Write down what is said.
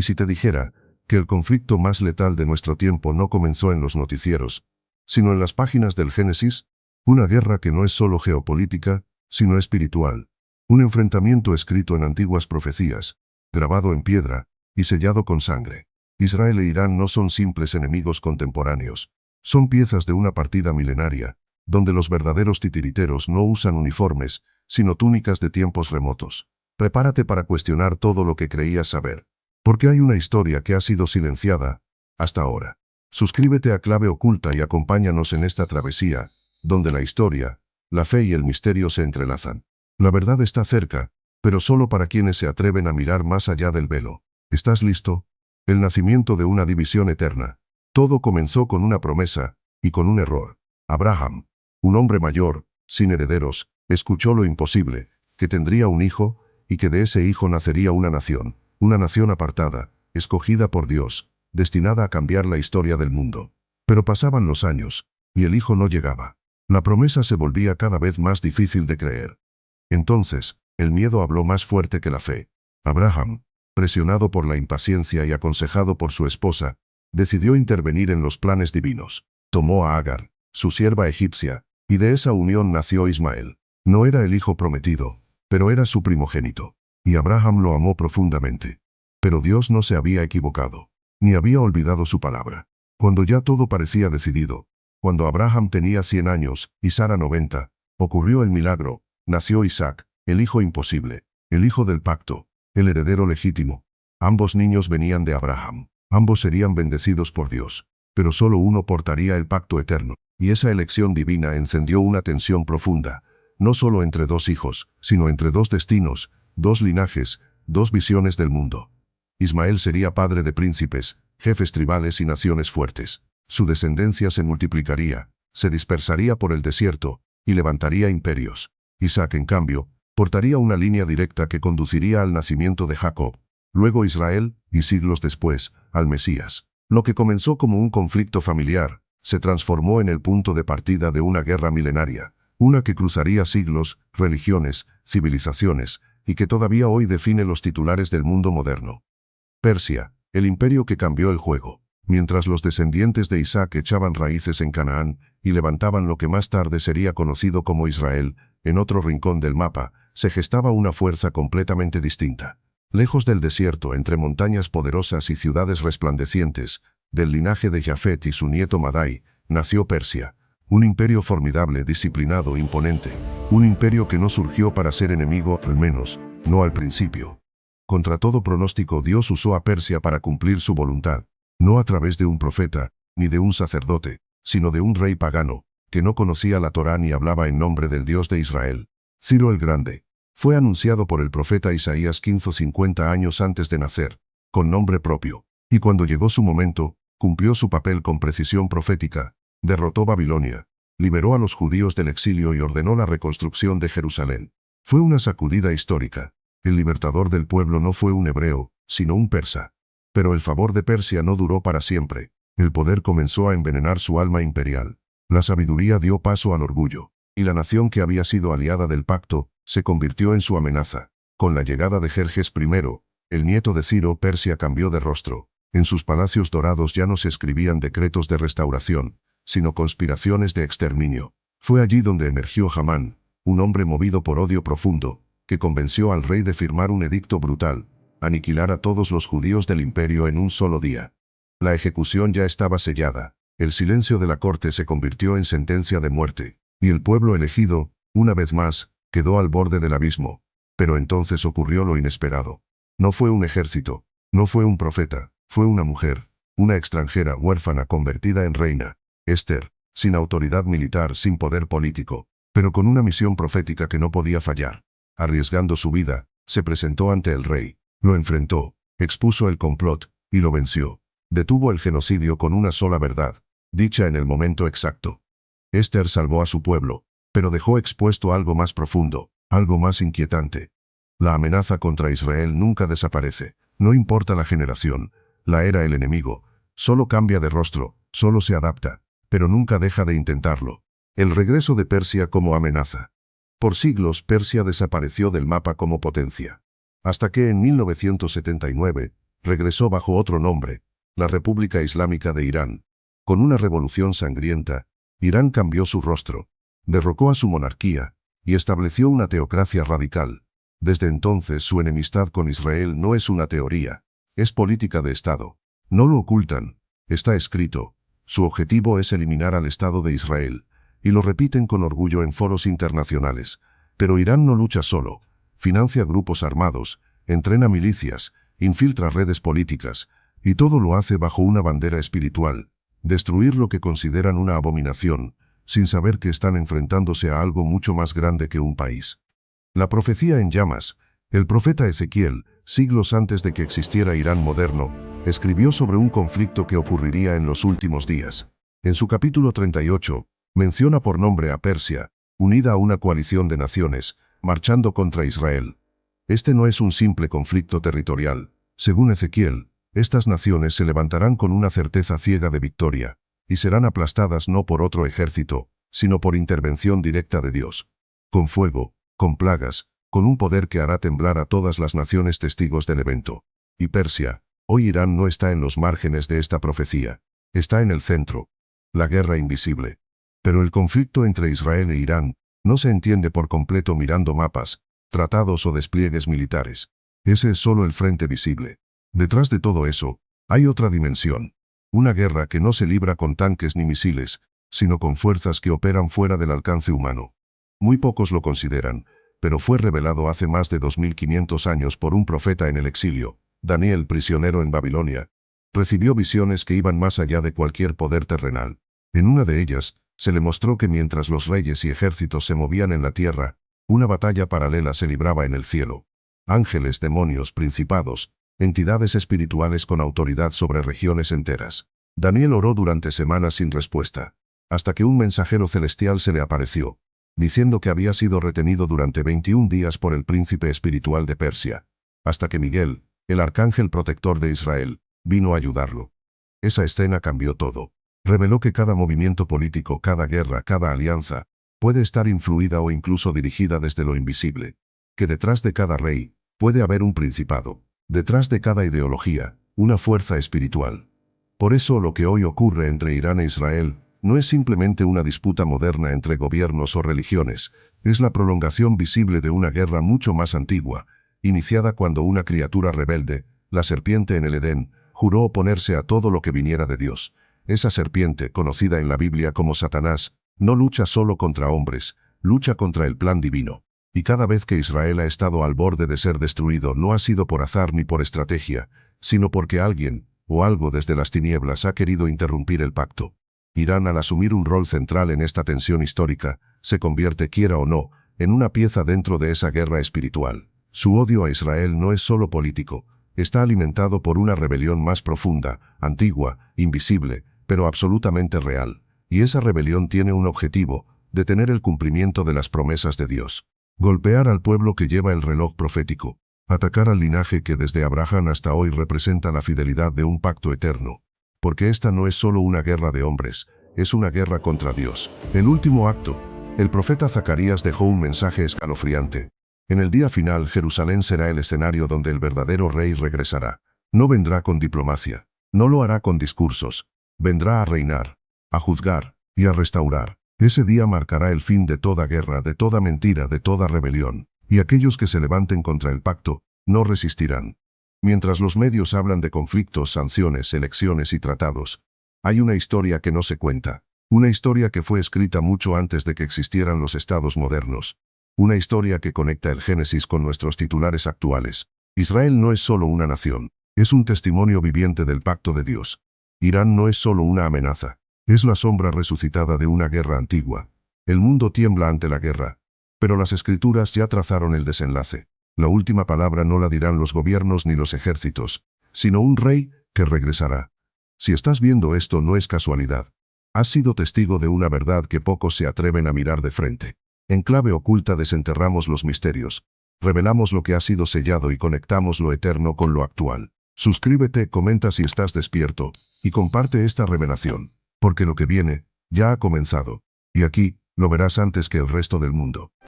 ¿Y si te dijera que el conflicto más letal de nuestro tiempo no comenzó en los noticieros, sino en las páginas del Génesis? Una guerra que no es solo geopolítica, sino espiritual. Un enfrentamiento escrito en antiguas profecías, grabado en piedra y sellado con sangre. Israel e Irán no son simples enemigos contemporáneos. Son piezas de una partida milenaria, donde los verdaderos titiriteros no usan uniformes, sino túnicas de tiempos remotos. Prepárate para cuestionar todo lo que creías saber. Porque hay una historia que ha sido silenciada hasta ahora. Suscríbete a Clave Oculta y acompáñanos en esta travesía, donde la historia, la fe y el misterio se entrelazan. La verdad está cerca, pero solo para quienes se atreven a mirar más allá del velo. ¿Estás listo? El nacimiento de una división eterna. Todo comenzó con una promesa, y con un error. Abraham, un hombre mayor, sin herederos, escuchó lo imposible, que tendría un hijo, y que de ese hijo nacería una nación apartada, escogida por Dios, destinada a cambiar la historia del mundo. Pero pasaban los años, y el hijo no llegaba. La promesa se volvía cada vez más difícil de creer. Entonces, el miedo habló más fuerte que la fe. Abraham, presionado por la impaciencia y aconsejado por su esposa, decidió intervenir en los planes divinos. Tomó a Agar, su sierva egipcia, y de esa unión nació Ismael. No era el hijo prometido, pero era su primogénito. Y Abraham lo amó profundamente. Pero Dios no se había equivocado, ni había olvidado su palabra. Cuando ya todo parecía decidido, cuando Abraham tenía 100 años y Sara 90, ocurrió el milagro. Nació Isaac, el hijo imposible, el hijo del pacto, el heredero legítimo. Ambos niños venían de Abraham. Ambos serían bendecidos por Dios, pero solo uno portaría el pacto eterno. Y esa elección divina encendió una tensión profunda, no solo entre dos hijos, sino entre dos destinos, dos linajes, dos visiones del mundo. Ismael sería padre de príncipes, jefes tribales y naciones fuertes. Su descendencia se multiplicaría, se dispersaría por el desierto, y levantaría imperios. Isaac, en cambio, portaría una línea directa que conduciría al nacimiento de Jacob, luego Israel, y siglos después, al Mesías. Lo que comenzó como un conflicto familiar, se transformó en el punto de partida de una guerra milenaria, una que cruzaría siglos, religiones, civilizaciones, y que todavía hoy define los titulares del mundo moderno. Persia, el imperio que cambió el juego. Mientras los descendientes de Isaac echaban raíces en Canaán y levantaban lo que más tarde sería conocido como Israel, en otro rincón del mapa, se gestaba una fuerza completamente distinta. Lejos del desierto, entre montañas poderosas y ciudades resplandecientes, del linaje de Jafet y su nieto Madai, nació Persia. Un imperio formidable, disciplinado, imponente. Un imperio que no surgió para ser enemigo, al menos, no al principio. Contra todo pronóstico, Dios usó a Persia para cumplir su voluntad. No a través de un profeta, ni de un sacerdote, sino de un rey pagano, que no conocía la Torá ni hablaba en nombre del Dios de Israel. Ciro el Grande. Fue anunciado por el profeta Isaías 50 años antes de nacer, con nombre propio. Y cuando llegó su momento, cumplió su papel con precisión profética, derrotó Babilonia, liberó a los judíos del exilio y ordenó la reconstrucción de Jerusalén. Fue una sacudida histórica. El libertador del pueblo no fue un hebreo, sino un persa. Pero el favor de Persia no duró para siempre. El poder comenzó a envenenar su alma imperial. La sabiduría dio paso al orgullo, y la nación que había sido aliada del pacto, se convirtió en su amenaza. Con la llegada de Jerjes I, el nieto de Ciro, Persia cambió de rostro. En sus palacios dorados ya no se escribían decretos de restauración, sino conspiraciones de exterminio. Fue allí donde emergió Hamán, un hombre movido por odio profundo, que convenció al rey de firmar un edicto brutal, aniquilar a todos los judíos del imperio en un solo día. La ejecución ya estaba sellada, el silencio de la corte se convirtió en sentencia de muerte, y el pueblo elegido, una vez más, quedó al borde del abismo. Pero entonces ocurrió lo inesperado. No fue un ejército, no fue un profeta, fue una mujer, una extranjera huérfana convertida en reina, Esther, sin autoridad militar, sin poder político, pero con una misión profética que no podía fallar. Arriesgando su vida, se presentó ante el rey. Lo enfrentó, expuso el complot, y lo venció. Detuvo el genocidio con una sola verdad, dicha en el momento exacto. Esther salvó a su pueblo, pero dejó expuesto algo más profundo, algo más inquietante. La amenaza contra Israel nunca desaparece, no importa la generación, la era, el enemigo, solo cambia de rostro, solo se adapta, pero nunca deja de intentarlo. El regreso de Persia como amenaza. Por siglos Persia desapareció del mapa como potencia. Hasta que en 1979, regresó bajo otro nombre, la República Islámica de Irán. Con una revolución sangrienta, Irán cambió su rostro, derrocó a su monarquía y estableció una teocracia radical. Desde entonces su enemistad con Israel no es una teoría, es política de Estado. No lo ocultan, está escrito. Su objetivo es eliminar al Estado de Israel, y lo repiten con orgullo en foros internacionales. Pero Irán no lucha solo, financia grupos armados, entrena milicias, infiltra redes políticas, y todo lo hace bajo una bandera espiritual, destruir lo que consideran una abominación, sin saber que están enfrentándose a algo mucho más grande que un país. La profecía en llamas. El profeta Ezequiel, siglos antes de que existiera Irán moderno, escribió sobre un conflicto que ocurriría en los últimos días. En su capítulo 38, menciona por nombre a Persia, unida a una coalición de naciones, marchando contra Israel. Este no es un simple conflicto territorial. Según Ezequiel, estas naciones se levantarán con una certeza ciega de victoria, y serán aplastadas no por otro ejército, sino por intervención directa de Dios. Con fuego, con plagas, con un poder que hará temblar a todas las naciones testigos del evento. Y Persia, hoy Irán no está en los márgenes de esta profecía, está en el centro. La guerra invisible. Pero el conflicto entre Israel e Irán no se entiende por completo mirando mapas, tratados o despliegues militares. Ese es solo el frente visible. Detrás de todo eso, hay otra dimensión. Una guerra que no se libra con tanques ni misiles, sino con fuerzas que operan fuera del alcance humano. Muy pocos lo consideran, pero fue revelado hace más de 2500 años por un profeta en el exilio, Daniel, prisionero en Babilonia. Recibió visiones que iban más allá de cualquier poder terrenal. En una de ellas, se le mostró que mientras los reyes y ejércitos se movían en la tierra, una batalla paralela se libraba en el cielo. Ángeles, demonios, principados, entidades espirituales con autoridad sobre regiones enteras. Daniel oró durante semanas sin respuesta, hasta que un mensajero celestial se le apareció, diciendo que había sido retenido durante 21 días por el príncipe espiritual de Persia, hasta que Miguel, el arcángel protector de Israel, vino a ayudarlo. Esa escena cambió todo. Reveló que cada movimiento político, cada guerra, cada alianza, puede estar influida o incluso dirigida desde lo invisible. Que detrás de cada rey, puede haber un principado. Detrás de cada ideología, una fuerza espiritual. Por eso lo que hoy ocurre entre Irán e Israel, no es simplemente una disputa moderna entre gobiernos o religiones, es la prolongación visible de una guerra mucho más antigua, iniciada cuando una criatura rebelde, la serpiente en el Edén, juró oponerse a todo lo que viniera de Dios. Esa serpiente, conocida en la Biblia como Satanás, no lucha solo contra hombres, lucha contra el plan divino. Y cada vez que Israel ha estado al borde de ser destruido no ha sido por azar ni por estrategia, sino porque alguien, o algo desde las tinieblas ha querido interrumpir el pacto. Irán, al asumir un rol central en esta tensión histórica, se convierte, quiera o no, en una pieza dentro de esa guerra espiritual. Su odio a Israel no es solo político, está alimentado por una rebelión más profunda, antigua, invisible, pero absolutamente real. Y esa rebelión tiene un objetivo: detener el cumplimiento de las promesas de Dios. Golpear al pueblo que lleva el reloj profético. Atacar al linaje que desde Abraham hasta hoy representa la fidelidad de un pacto eterno. Porque esta no es solo una guerra de hombres, es una guerra contra Dios. El último acto. El profeta Zacarías dejó un mensaje escalofriante. En el día final, Jerusalén será el escenario donde el verdadero rey regresará. No vendrá con diplomacia. No lo hará con discursos. Vendrá a reinar, a juzgar y a restaurar. Ese día marcará el fin de toda guerra, de toda mentira, de toda rebelión. Y aquellos que se levanten contra el pacto, no resistirán. Mientras los medios hablan de conflictos, sanciones, elecciones y tratados, hay una historia que no se cuenta. Una historia que fue escrita mucho antes de que existieran los estados modernos. Una historia que conecta el Génesis con nuestros titulares actuales. Israel no es solo una nación, es un testimonio viviente del pacto de Dios. Irán no es solo una amenaza, es la sombra resucitada de una guerra antigua. El mundo tiembla ante la guerra, pero las escrituras ya trazaron el desenlace. La última palabra no la dirán los gobiernos ni los ejércitos, sino un rey que regresará. Si estás viendo esto, no es casualidad. Has sido testigo de una verdad que pocos se atreven a mirar de frente. En clave oculta desenterramos los misterios, revelamos lo que ha sido sellado y conectamos lo eterno con lo actual. Suscríbete, comenta si estás despierto, y comparte esta revelación, porque lo que viene, ya ha comenzado. Y aquí, lo verás antes que el resto del mundo.